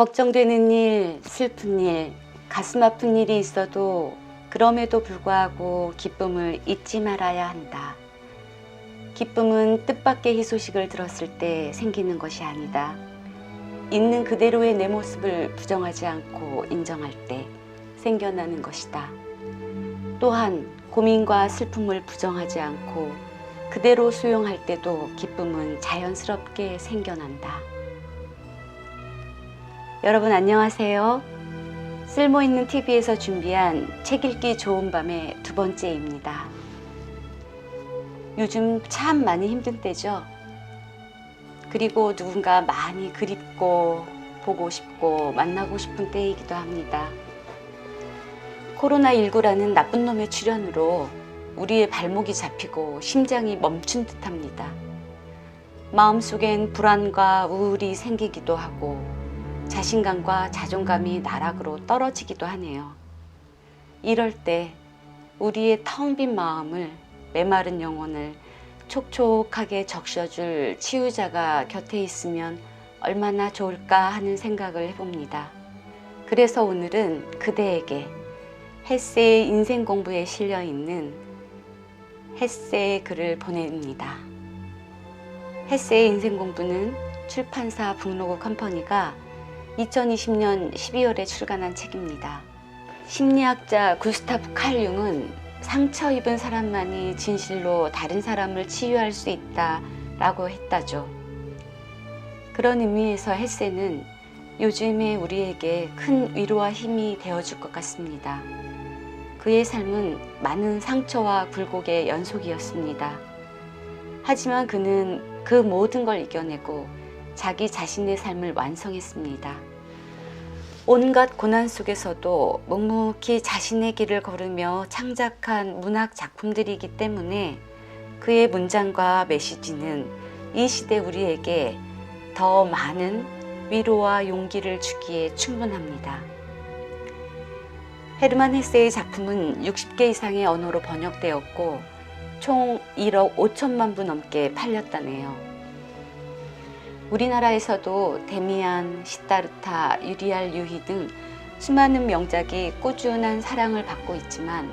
걱정되는 일, 슬픈 일, 가슴 아픈 일이 있어도 그럼에도 불구하고 기쁨을 잊지 말아야 한다. 기쁨은 뜻밖의 희소식을 들었을 때 생기는 것이 아니다. 있는 그대로의 내 모습을 부정하지 않고 인정할 때 생겨나는 것이다. 또한 고민과 슬픔을 부정하지 않고 그대로 수용할 때도 기쁨은 자연스럽게 생겨난다. 여러분 안녕하세요. 쓸모있는 TV에서 준비한 책 읽기 좋은 밤의 두 번째입니다. 요즘 참 많이 힘든 때죠. 그리고 누군가 많이 그립고 보고 싶고 만나고 싶은 때이기도 합니다. 코로나19라는 나쁜 놈의 출현으로 우리의 발목이 잡히고 심장이 멈춘 듯합니다. 마음속엔 불안과 우울이 생기기도 하고 자신감과 자존감이 나락으로 떨어지기도 하네요. 이럴 때 우리의 텅 빈 마음을, 메마른 영혼을 촉촉하게 적셔줄 치유자가 곁에 있으면 얼마나 좋을까 하는 생각을 해봅니다. 그래서 오늘은 그대에게 햇세의 인생 공부에 실려 있는 햇세의 글을 보냅니다. 햇세의 인생 공부는 출판사 북로그 컴퍼니가 2020년 12월에 출간한 책입니다. 심리학자 구스타프 칼 융은 상처 입은 사람만이 진실로 다른 사람을 치유할 수 있다 라고 했다죠. 그런 의미에서 햇세는 요즘에 우리에게 큰 위로와 힘이 되어줄 것 같습니다. 그의 삶은 많은 상처와 굴곡의 연속이었습니다. 하지만 그는 그 모든 걸 이겨내고 자기 자신의 삶을 완성했습니다. 온갖 고난 속에서도 묵묵히 자신의 길을 걸으며 창작한 문학 작품들이기 때문에 그의 문장과 메시지는 이 시대 우리에게 더 많은 위로와 용기를 주기에 충분합니다. 헤르만 헤세의 작품은 60개 이상의 언어로 번역되었고 총 1억 5천만 부 넘게 팔렸다네요. 우리나라에서도 데미안, 시타르타, 유리알 유희 등 수많은 명작이 꾸준한 사랑을 받고 있지만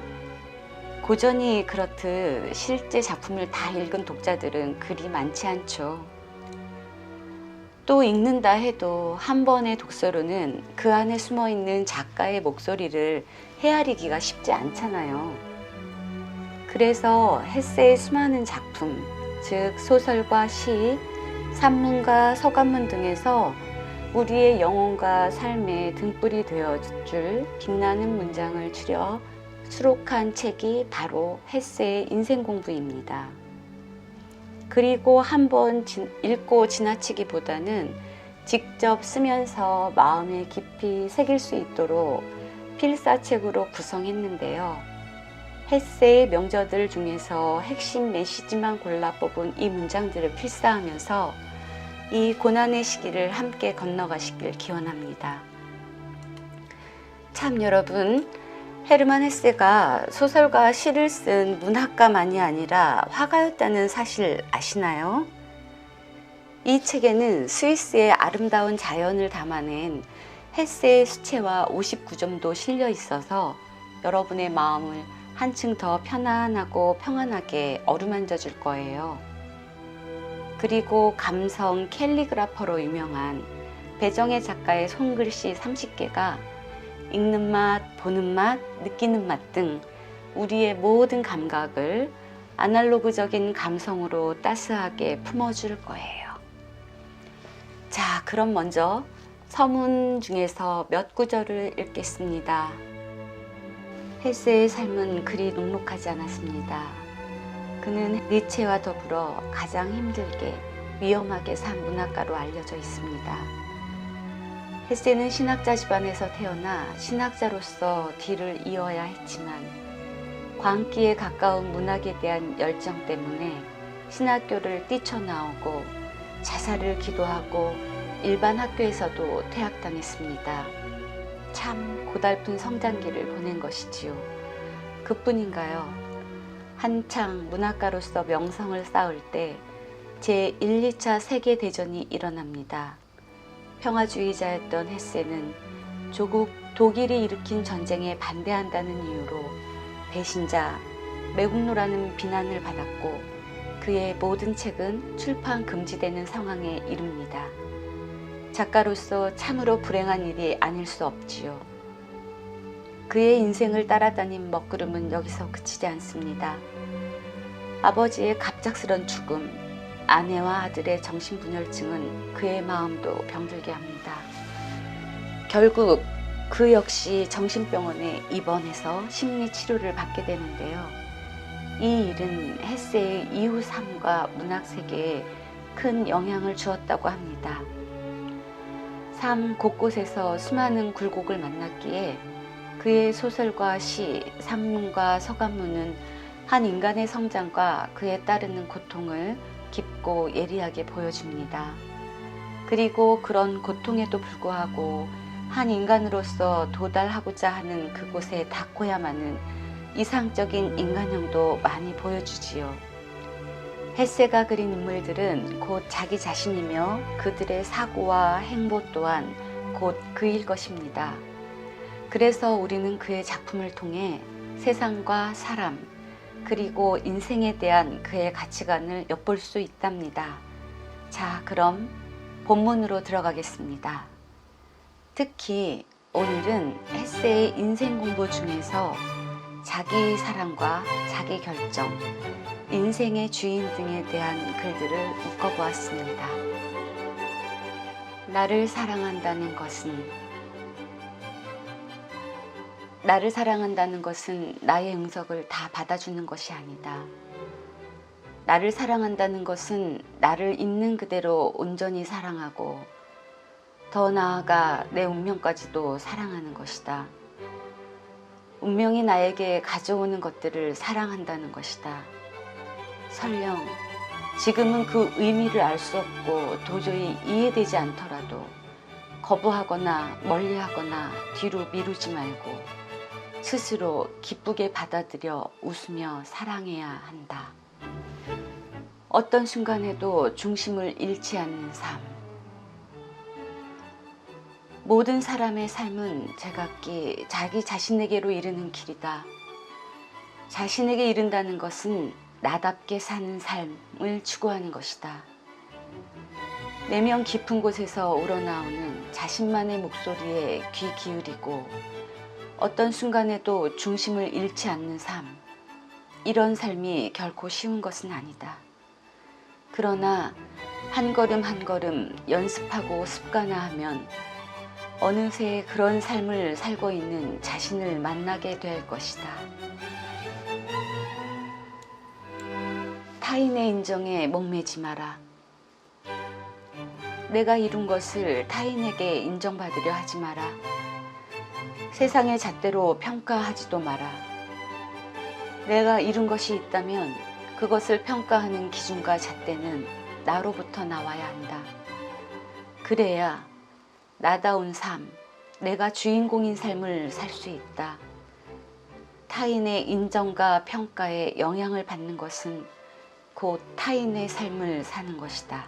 고전이 그렇듯 실제 작품을 다 읽은 독자들은 그리 많지 않죠. 또 읽는다 해도 한 번의 독서로는 그 안에 숨어있는 작가의 목소리를 헤아리기가 쉽지 않잖아요. 그래서 햇세의 수많은 작품, 즉 소설과 시, 산문과 서간문 등에서 우리의 영혼과 삶의 등불이 되어줄 빛나는 문장을 추려 수록한 책이 바로 햇세의 인생공부입니다. 그리고 한번 읽고 지나치기보다는 직접 쓰면서 마음에 깊이 새길 수 있도록 필사책으로 구성했는데요. 햇세의 명저들 중에서 핵심 메시지만 골라 뽑은 이 문장들을 필사하면서 이 고난의 시기를 함께 건너가시길 기원합니다. 참 여러분, 헤르만 햇세가 소설과 시를 쓴 문학가만이 아니라 화가였다는 사실 아시나요? 이 책에는 스위스의 아름다운 자연을 담아낸 햇세의 수채화 59점도 실려 있어서 여러분의 마음을 한층 더 편안하고 평안하게 어루만져 줄 거예요. 그리고 감성 캘리그라퍼로 유명한 배정혜 작가의 손글씨 30개가 읽는 맛, 보는 맛, 느끼는 맛 등 우리의 모든 감각을 아날로그적인 감성으로 따스하게 품어줄 거예요. 자, 그럼 먼저 서문 중에서 몇 구절을 읽겠습니다. 햇세의 삶은 그리 녹록하지 않았습니다. 그는 니체와 더불어 가장 힘들게 위험하게 산 문학가로 알려져 있습니다. 햇세는 신학자 집안에서 태어나 신학자로서 뒤를 이어야 했지만 광기에 가까운 문학에 대한 열정 때문에 신학교를 뛰쳐나오고 자살을 기도하고 일반 학교에서도 퇴학당했습니다. 참 고달픈 성장기를 보낸 것이지요. 그뿐인가요? 한창 문학가로서 명성을 쌓을 때 제1, 2차 세계대전이 일어납니다. 평화주의자였던 헤세는 조국 독일이 일으킨 전쟁에 반대한다는 이유로 배신자, 매국노라는 비난을 받았고 그의 모든 책은 출판 금지되는 상황에 이릅니다. 작가로서 참으로 불행한 일이 아닐 수 없지요. 그의 인생을 따라다닌 먹구름은 여기서 그치지 않습니다. 아버지의 갑작스런 죽음, 아내와 아들의 정신분열증은 그의 마음도 병들게 합니다. 결국 그 역시 정신병원에 입원해서 심리치료를 받게 되는데요. 이 일은 헤세의 이후 삶과 문학 세계에 큰 영향을 주었다고 합니다. 삶 곳곳에서 수많은 굴곡을 만났기에 그의 소설과 시, 산문과 서간문은 한 인간의 성장과 그에 따르는 고통을 깊고 예리하게 보여줍니다. 그리고 그런 고통에도 불구하고 한 인간으로서 도달하고자 하는 그곳에 닿고야만은 이상적인 인간형도 많이 보여주지요. 헤세가 그린 인물들은 곧 자기 자신이며 그들의 사고와 행보 또한 곧 그일 것입니다. 그래서 우리는 그의 작품을 통해 세상과 사람, 그리고 인생에 대한 그의 가치관을 엿볼 수 있답니다. 자, 그럼 본문으로 들어가겠습니다. 특히 오늘은 헤세의 인생 공부 중에서 자기 사랑과 자기 결정, 인생의 주인 등에 대한 글들을 묶어보았습니다. 나를 사랑한다는 것은 나의 응석을 다 받아주는 것이 아니다. 나를 사랑한다는 것은 나를 있는 그대로 온전히 사랑하고 더 나아가 내 운명까지도 사랑하는 것이다. 운명이 나에게 가져오는 것들을 사랑한다는 것이다. 설령 지금은 그 의미를 알 수 없고 도저히 이해되지 않더라도 거부하거나 멀리하거나 뒤로 미루지 말고 스스로 기쁘게 받아들여 웃으며 사랑해야 한다. 어떤 순간에도 중심을 잃지 않는 삶. 모든 사람의 삶은 제각기 자기 자신에게로 이르는 길이다. 자신에게 이른다는 것은 나답게 사는 삶을 추구하는 것이다. 내면 깊은 곳에서 우러나오는 자신만의 목소리에 귀 기울이고 어떤 순간에도 중심을 잃지 않는 삶. 이런 삶이 결코 쉬운 것은 아니다. 그러나 한 걸음 한 걸음 연습하고 습관화하면 어느새 그런 삶을 살고 있는 자신을 만나게 될 것이다. 타인의 인정에 목매지 마라. 내가 이룬 것을 타인에게 인정받으려 하지 마라. 세상의 잣대로 평가하지도 마라. 내가 이룬 것이 있다면 그것을 평가하는 기준과 잣대는 나로부터 나와야 한다. 그래야 나다운 삶, 내가 주인공인 삶을 살 수 있다. 타인의 인정과 평가에 영향을 받는 것은 곧 타인의 삶을 사는 것이다.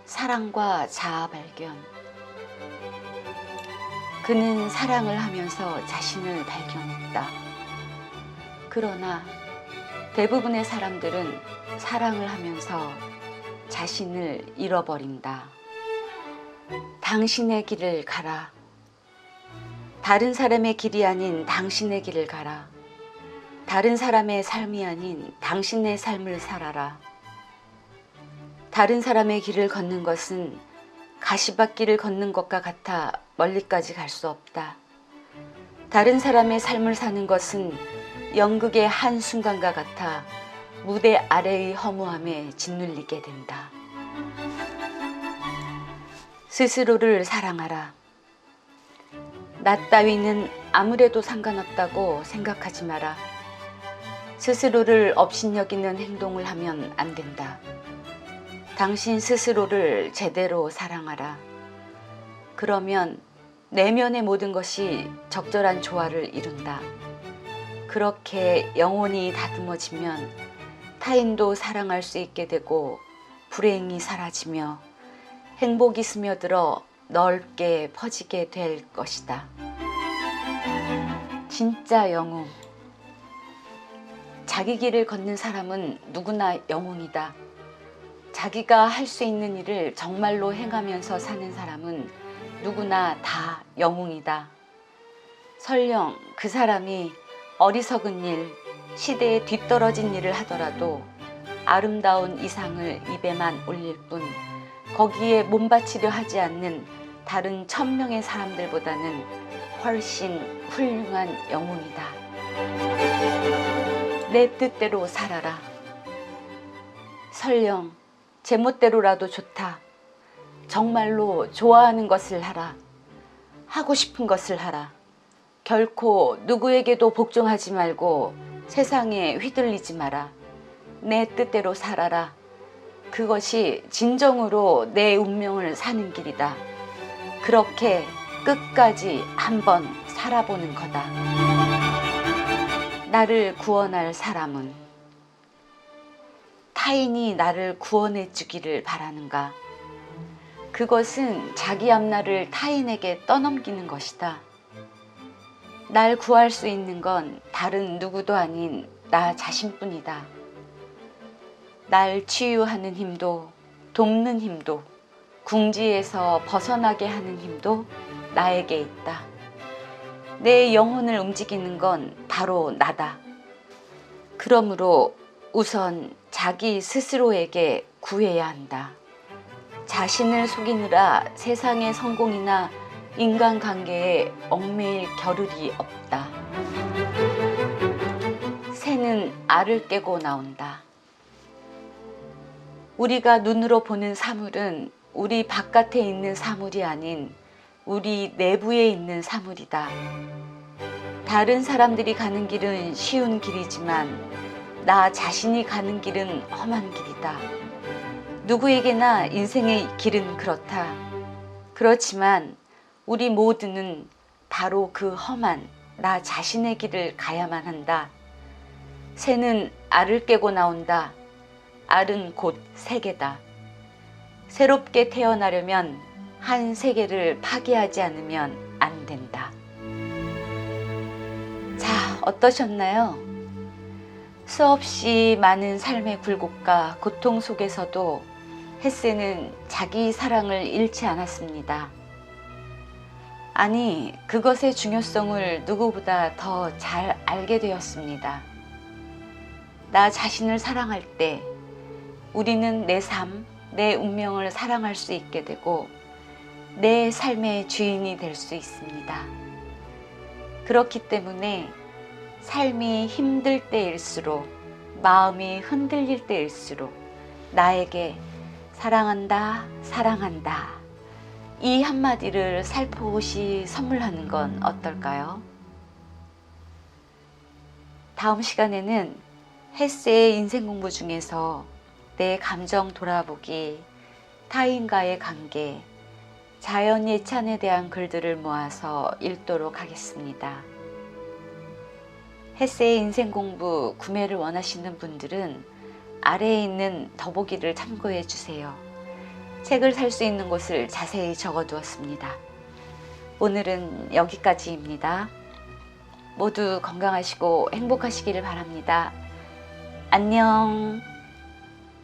사랑과 자아 발견. 그는 사랑을 하면서 자신을 발견했다. 그러나 대부분의 사람들은 사랑을 하면서 자신을 잃어버린다. 당신의 길을 가라. 다른 사람의 길이 아닌 당신의 길을 가라. 다른 사람의 삶이 아닌 당신의 삶을 살아라. 다른 사람의 길을 걷는 것은 가시밭길을 걷는 것과 같아 멀리까지 갈 수 없다. 다른 사람의 삶을 사는 것은 연극의 한순간과 같아 무대 아래의 허무함에 짓눌리게 된다. 스스로를 사랑하라. 나 따위는 아무래도 상관없다고 생각하지 마라. 스스로를 업신여기는 행동을 하면 안 된다. 당신 스스로를 제대로 사랑하라. 그러면 내면의 모든 것이 적절한 조화를 이룬다. 그렇게 영혼이 다듬어지면 타인도 사랑할 수 있게 되고 불행이 사라지며 행복이 스며들어 넓게 퍼지게 될 것이다. 진짜 영웅. 자기 길을 걷는 사람은 누구나 영웅이다. 자기가 할 수 있는 일을 정말로 행하면서 사는 사람은 누구나 다 영웅이다. 설령 그 사람이 어리석은 일, 시대에 뒤떨어진 일을 하더라도 아름다운 이상을 입에만 올릴 뿐 거기에 몸바치려 하지 않는 다른 1000명의 사람들보다는 훨씬 훌륭한 영웅이다. 내 뜻대로 살아라. 설령 제멋대로라도 좋다. 정말로 좋아하는 것을 하라. 하고 싶은 것을 하라. 결코 누구에게도 복종하지 말고 세상에 휘둘리지 마라. 내 뜻대로 살아라. 그것이 진정으로 내 운명을 사는 길이다. 그렇게 끝까지 한번 살아보는 거다. 나를 구원할 사람은 타인이 나를 구원해 주기를 바라는가? 그것은 자기 앞날을 타인에게 떠넘기는 것이다. 날 구할 수 있는 건 다른 누구도 아닌 나 자신뿐이다. 날 치유하는 힘도, 돕는 힘도, 궁지에서 벗어나게 하는 힘도 나에게 있다. 내 영혼을 움직이는 건 바로 나다. 그러므로 우선 자기 스스로에게 구해야 한다. 자신을 속이느라 세상의 성공이나 인간관계에 얽매일 겨를이 없다. 새는 알을 깨고 나온다. 우리가 눈으로 보는 사물은 우리 바깥에 있는 사물이 아닌 우리 내부에 있는 사물이다. 다른 사람들이 가는 길은 쉬운 길이지만 나 자신이 가는 길은 험한 길이다. 누구에게나 인생의 길은 그렇다. 그렇지만 우리 모두는 바로 그 험한 나 자신의 길을 가야만 한다. 새는 알을 깨고 나온다. 알은 곧 세계다. 새롭게 태어나려면 한 세계를 파괴하지 않으면 안 된다. 자, 어떠셨나요? 수없이 많은 삶의 굴곡과 고통 속에서도 헤세는 자기 사랑을 잃지 않았습니다. 아니, 그것의 중요성을 누구보다 더 잘 알게 되었습니다. 나 자신을 사랑할 때 우리는 내 삶, 내 운명을 사랑할 수 있게 되고 내 삶의 주인이 될 수 있습니다. 그렇기 때문에 삶이 힘들 때일수록, 마음이 흔들릴 때일수록 나에게 사랑한다, 사랑한다 이 한마디를 살포시 선물하는 건 어떨까요? 다음 시간에는 헤세의 인생 공부 중에서 내 감정 돌아보기, 타인과의 관계, 자연 예찬에 대한 글들을 모아서 읽도록 하겠습니다. 헤세의 인생 공부 구매를 원하시는 분들은 아래에 있는 더보기를 참고해 주세요. 책을 살 수 있는 곳을 자세히 적어 두었습니다. 오늘은 여기까지입니다. 모두 건강하시고 행복하시기를 바랍니다. 안녕.